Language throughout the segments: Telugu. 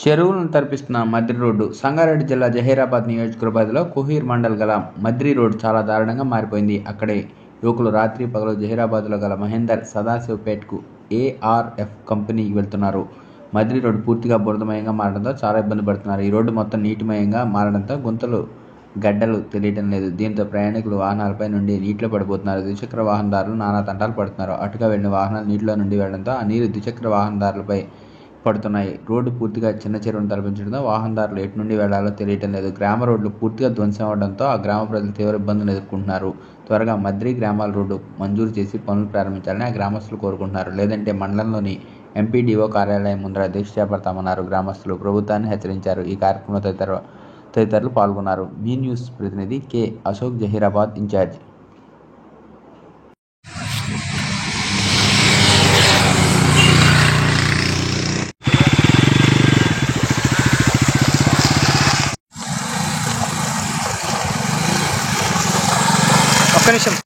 చెరువులను తలపిస్తున్న మద్రి రోడ్డు. సంగారెడ్డి జిల్లా జహీరాబాద్ నియోజకవర్గ పరిధిలో కుహీర్ మండల్ గల మద్రి రోడ్డు చాలా దారుణంగా మారిపోయింది. అక్కడి యువకులు రాత్రి పగలు జహీరాబాద్లో గల మహేందర్ సదాశివపేట్కు ఏఆర్ఎఫ్ కంపెనీకి వెళ్తున్నారు. మద్రి రోడ్డు పూర్తిగా బురదమయంగా మారడంతో చాలా ఇబ్బంది పడుతున్నారు. ఈ రోడ్డు మొత్తం నీటిమయంగా మారడంతో గుంతలు గడ్డలు తెలియటం లేదు. దీంతో ప్రయాణికులు వాహనాలపై నుండి నీటిలో పడిపోతున్నారు. ద్విచక్ర వాహనదారులు నానా తంటాలు పడుతున్నారు. అటుగా వెళ్లిన వాహనాలు నీటిలో నుండి వెళ్లడంతో ఆ నీరు ద్విచక్ర వాహనదారులపై పడుతున్నాయి. రోడ్డు పూర్తిగా చిన్న చెరువును తలపించడంతో వాహనదారులు ఎటు నుండి వెళ్లాలో తెలియటం లేదు. గ్రామ రోడ్లు పూర్తిగా ధ్వంసం అవడంతో ఆ గ్రామ ప్రజలు తీవ్ర ఇబ్బందులు ఎదుర్కొంటున్నారు. త్వరగా మద్రి గ్రామాల రోడ్డు మంజూరు చేసి పనులు ప్రారంభించాలని ఆ గ్రామస్తులు కోరుకుంటున్నారు. లేదంటే మండలంలోని ఎంపీడీఓ కార్యాలయం ముందర దీక్ష చేపడతామన్నారు గ్రామస్తులు. ప్రభుత్వాన్ని హెచ్చరించారు. ఈ కార్యక్రమంలో తదితరులు పాల్గొన్నారు. మీ న్యూస్ ప్రతినిధి కె అశోక్, జహీరాబాద్ ఇన్ఛార్జ్. ఒక్క నిమిషం.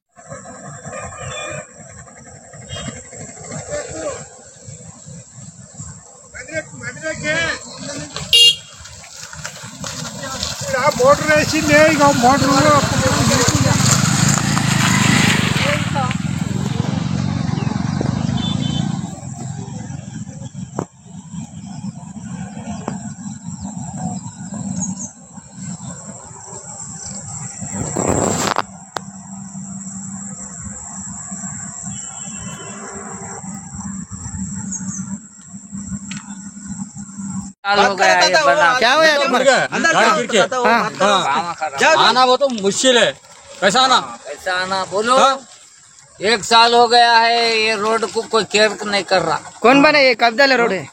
మోటార్ వేసిందే ఇక మోటార్ हो गया ये बना। क्या हुआ तुम्हारे? गाड़ी गिर के आना वो तो मुश्किल है। कैसा आना ऐसा आना बोलो। 1 साल हो गया है ये रोड को कोई केयर नहीं कर रहा। कौन बना ये? कब डाले रोड है?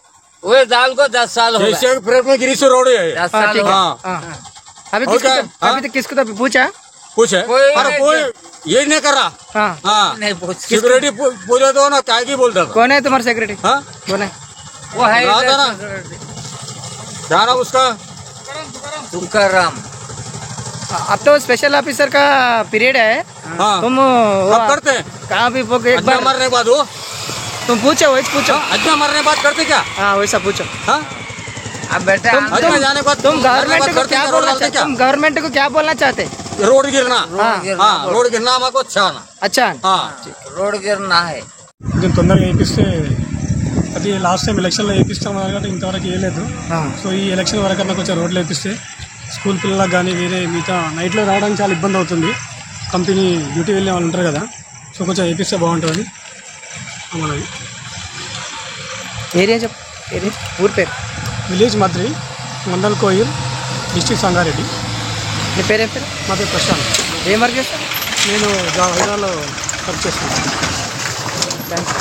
वो दाल को 10 साल हो गए। फ्रेट में गिरी से रोड है 10 साल हो गए। हाँ। अभी तक किसको तो पूछा? पूछे कोई कोई ये नहीं कर रहा। हाँ। हाँ नहीं पूछ। सिक्योरिटी पूछे तो ना क्या की बोलता था। कौन है तुम्हारे सेक्रेटरी? हाँ कौन है? वो है राधा ना। क्या नाम उसका? तुकाराम। अब तो स्पेशल ऑफिसर का पीरियड है। हाँ तुम अब करते हैं कहाँ भी एक अज्ञा बार मरने के बाद वो तुम पूछो, वैसे पूछो। अज्ञा मरने के बाद करते क्या? हाँ वैसा पूछो। हाँ अब बेटा अज्ञा जाने के बाद तुम गवर्नमेंट को करते क्या क्या? बोलना डालते चाहते? क्या? तुम गवर्नमेंट को क्या बोलना चाहते? रोड गिरना। हाँ रोड गिरना हमको अच्छा आना। अच्छा। हाँ रोड गिरना है। కొంచెం తొందరగా వేపిస్తే అది లాస్ట్ టైం ఎలక్షన్లో వేపిస్తాం కాబట్టి ఇంతవరకు వేయలేదు. సో ఈ ఎలక్షన్ వరకన్నా కొంచెం రోడ్లు వేపిస్తే స్కూల్ పిల్లలకు కానీ వేరే మిగతా నైట్లో రావడానికి చాలా ఇబ్బంది అవుతుంది. కంపెనీ డ్యూటీ వెళ్ళే వాళ్ళు ఉంటారు కదా, సో కొంచెం వేపిస్తే బాగుంటుంది మనది. ఏరియా చెప్పు. ఏరియా ఊరి పేరు? Village Madri, mandal Koil, district Sangareddy. నీ పేరేం పేరు? మా పేరు ప్రశాంత్. ఏం వర్క్ చేస్తాను? నేను హైదరాబాద్లో వర్క్ చేస్తాను. థ్యాంక్స్.